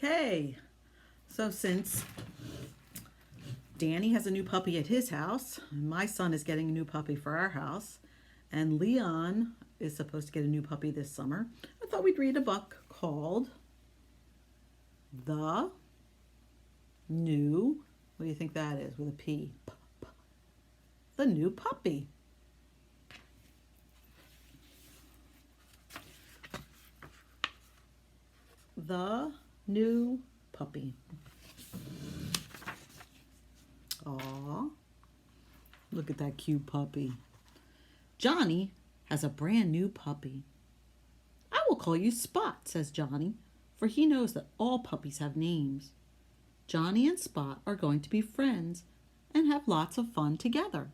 Okay, so since Danny has a new puppy at his house, my son is getting a new puppy for our house, and Leon is supposed to get a new puppy this summer, I thought we'd read a book called The New, what do you think that is with a P? The New Puppy. The New Puppy. Aw, look at that cute puppy. Johnny has a brand new puppy. I will call you Spot, says Johnny, for he knows that all puppies have names. Johnny and Spot are going to be friends and have lots of fun together.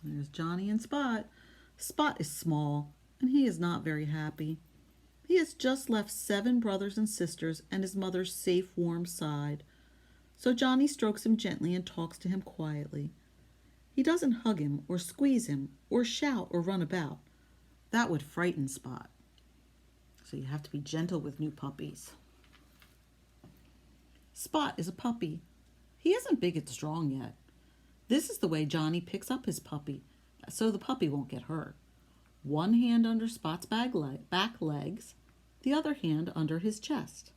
There's Johnny and Spot. Spot is small and he is not very happy. He has just left 7 brothers and sisters and his mother's safe, warm side. So Johnny strokes him gently and talks to him quietly. He doesn't hug him or squeeze him or shout or run about. That would frighten Spot. So you have to be gentle with new puppies. Spot is a puppy. He isn't big and strong yet. This is the way Johnny picks up his puppy, so the puppy won't get hurt. One hand under Spot's back legs, the other hand under his chest.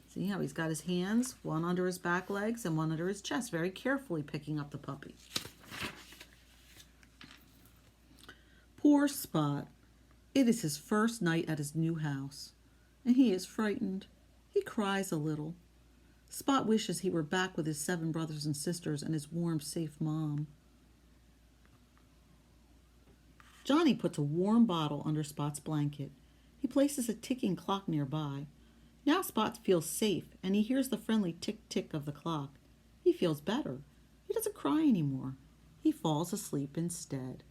See how he's got his hands, one under his back legs and one under his chest, very carefully picking up the puppy. Poor Spot. It is his first night at his new house, and he is frightened. He cries a little. Spot wishes he were back with his 7 brothers and sisters and his warm, safe mom. Johnny puts a warm bottle under Spot's blanket. He places a ticking clock nearby. Now Spot feels safe, and he hears the friendly tick-tick of the clock. He feels better. He doesn't cry anymore. He falls asleep instead.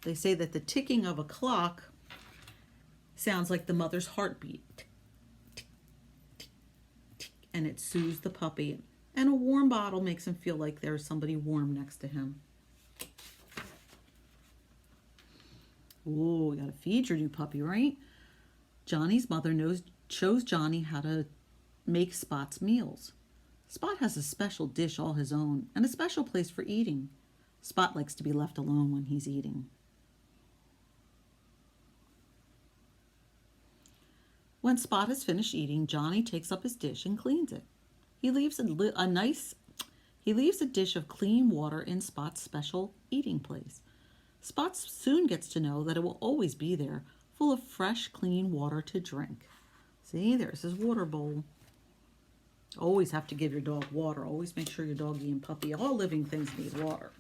They say that the ticking of a clock sounds like the mother's heartbeat. Tick, tick, tick, tick, and it soothes the puppy. And a warm bottle makes him feel like there's somebody warm next to him. Oh, you gotta feed your new puppy, right? Johnny's mother shows Johnny how to make Spot's meals. Spot has a special dish all his own and a special place for eating. Spot likes to be left alone when he's eating. When Spot has finished eating, Johnny takes up his dish and cleans it. He leaves a dish of clean water in Spot's special eating place. Spot soon gets to know that it will always be there, full of fresh, clean water to drink. See, there's his water bowl. Always have to give your dog water. Always make sure your doggy and puppy, all living things, need water.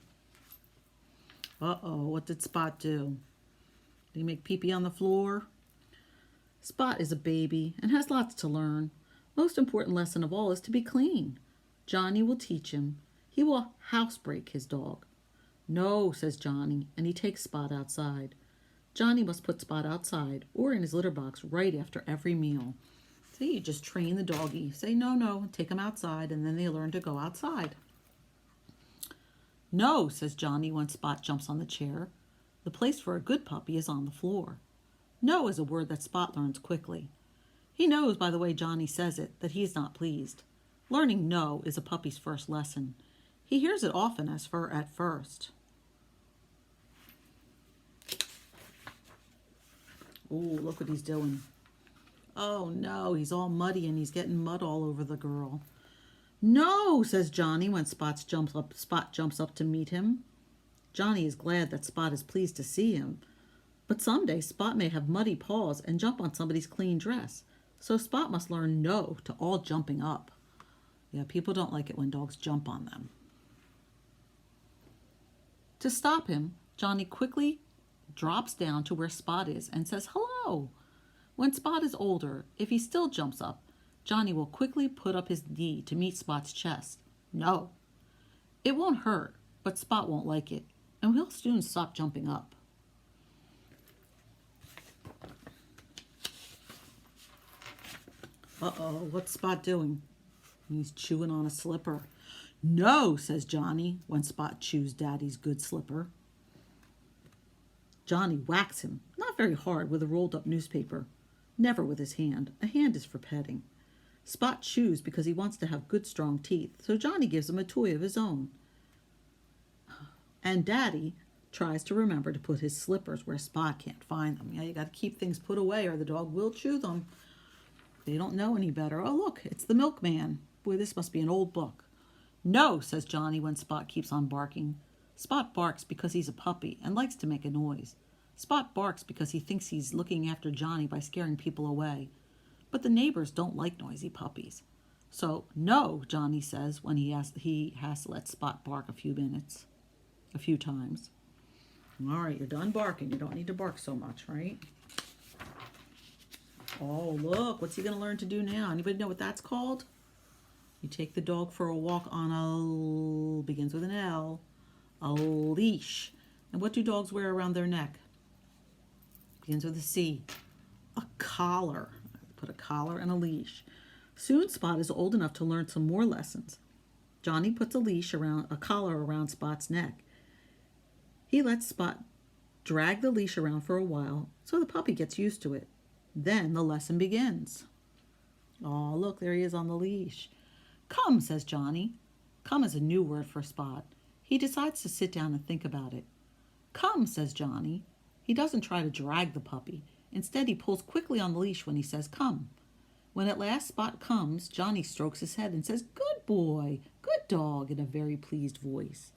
Uh-oh, what did Spot do? Did he make pee-pee on the floor? Spot is a baby and has lots to learn. Most important lesson of all is to be clean. Johnny will teach him. He will housebreak his dog. No, says Johnny, and he takes Spot outside. Johnny must put Spot outside or in his litter box right after every meal. See, you just train the doggy. Say no, no, take him outside, and then they learn to go outside. No, says Johnny when Spot jumps on the chair. The place for a good puppy is on the floor. No is a word that Spot learns quickly. He knows by the way Johnny says it that he is not pleased. Learning no is a puppy's first lesson. He hears it often at first. Oh, look what he's doing. Oh no, he's all muddy and he's getting mud all over the girl. No, says Johnny when Spot jumps up to meet him. Johnny is glad that Spot is pleased to see him. But someday Spot may have muddy paws and jump on somebody's clean dress. So Spot must learn no to all jumping up. Yeah, people don't like it when dogs jump on them. To stop him, Johnny quickly drops down to where Spot is and says hello. When Spot is older, if he still jumps up, Johnny will quickly put up his knee to meet Spot's chest. No. It won't hurt, but Spot won't like it, and he'll soon stop jumping up. Uh-oh, what's Spot doing? He's chewing on a slipper. No, says Johnny when Spot chews Daddy's good slipper. Johnny whacks him, not very hard with a rolled up newspaper. Never with his hand. A hand is for petting. Spot chews because he wants to have good strong teeth, so Johnny gives him a toy of his own. And Daddy tries to remember to put his slippers where Spot can't find them. Yeah, you got to keep things put away or the dog will chew them. They don't know any better. Oh, look, it's the milkman. Boy, this must be an old book. No, says Johnny when Spot keeps on barking. Spot barks because he's a puppy and likes to make a noise. Spot barks because he thinks he's looking after Johnny by scaring people away. But the neighbors don't like noisy puppies. So, no, Johnny says when he has to let Spot bark a few times. All right, you're done barking. You don't need to bark so much, right? Oh, look, what's he going to learn to do now? Anybody know what that's called? You take the dog for a walk on begins with an L, a leash. And what do dogs wear around their neck? Begins with a C, a collar. Put a collar and a leash. Soon Spot is old enough to learn some more lessons. Johnny puts a collar around Spot's neck. He lets Spot drag the leash around for a while so the puppy gets used to it. Then the lesson begins. Oh, look, there he is on the leash. Come, says Johnny. Come is a new word for Spot. He decides to sit down and think about it. Come, says Johnny. He doesn't try to drag the puppy. Instead, he pulls quickly on the leash when he says, come. When at last Spot comes, Johnny strokes his head and says, good boy, good dog, in a very pleased voice.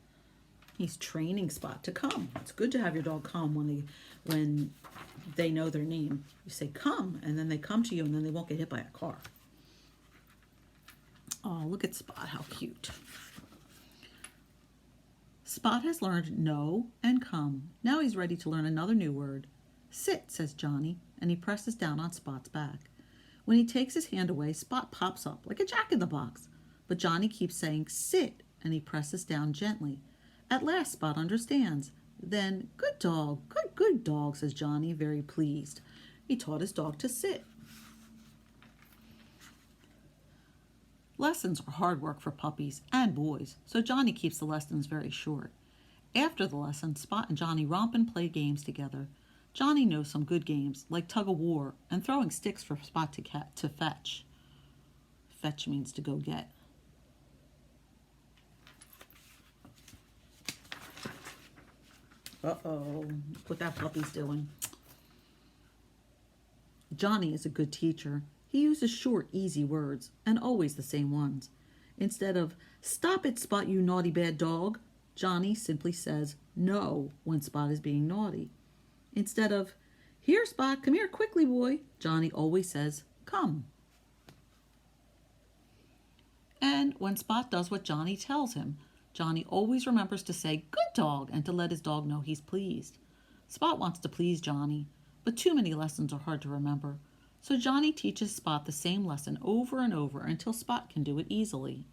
He's training Spot to come. It's good to have your dog come when they know their name. You say, come, and then they come to you, and then they won't get hit by a car. Oh, look at Spot, how cute. Spot has learned no and come. Now he's ready to learn another new word. Sit, says Johnny, and he presses down on Spot's back. When he takes his hand away, Spot pops up like a jack-in-the-box. But Johnny keeps saying, sit, and he presses down gently. At last, Spot understands. Then, good dog, good dog, says Johnny, very pleased. He taught his dog to sit. Lessons are hard work for puppies and boys, so Johnny keeps the lessons very short. After the lesson, Spot and Johnny romp and play games together. Johnny knows some good games, like tug-of-war and throwing sticks for Spot to fetch. Fetch means to go get. Uh-oh, look what that puppy's doing. Johnny is a good teacher. He uses short, easy words, and always the same ones. Instead of, stop it, Spot, you naughty bad dog, Johnny simply says no when Spot is being naughty. Instead of, here, Spot, come here quickly, boy, Johnny always says, come. And when Spot does what Johnny tells him, Johnny always remembers to say, good dog, and to let his dog know he's pleased. Spot wants to please Johnny, but too many lessons are hard to remember. So Johnny teaches Spot the same lesson over and over until Spot can do it easily.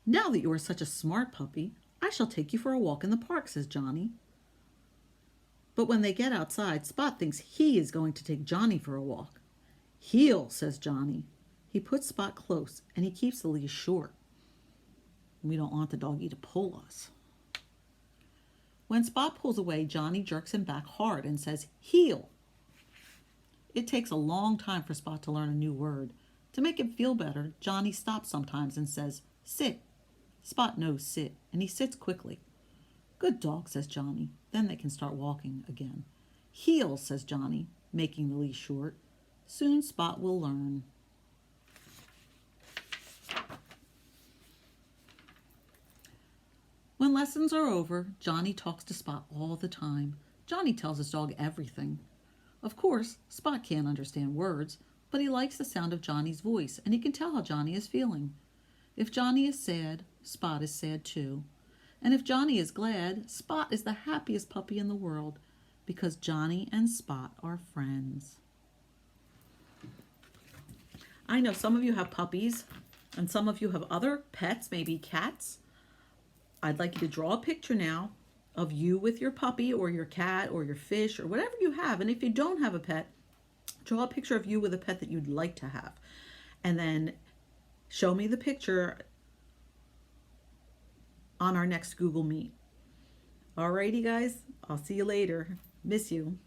Now that you are such a smart puppy, I shall take you for a walk in the park, says Johnny. But when they get outside, Spot thinks he is going to take Johnny for a walk. Heel, says Johnny. He puts Spot close and he keeps the leash short. We don't want the doggy to pull us. When Spot pulls away, Johnny jerks him back hard and says, heel. It takes a long time for Spot to learn a new word. To make him feel better, Johnny stops sometimes and says, sit. Spot knows sit, and he sits quickly. Good dog, says Johnny. Then they can start walking again. Heel, says Johnny, making the leash short. Soon Spot will learn. When lessons are over, Johnny talks to Spot all the time. Johnny tells his dog everything. Of course, Spot can't understand words, but he likes the sound of Johnny's voice, and he can tell how Johnny is feeling. If Johnny is sad, Spot is sad too. And if Johnny is glad, Spot is the happiest puppy in the world, because Johnny and Spot are friends. I know some of you have puppies, and some of you have other pets, maybe cats. I'd like you to draw a picture now of you with your puppy or your cat or your fish or whatever you have. And if you don't have a pet, draw a picture of you with a pet that you'd like to have. And then Show me the picture on our next Google Meet. Alrighty, guys. I'll see you later. Miss you.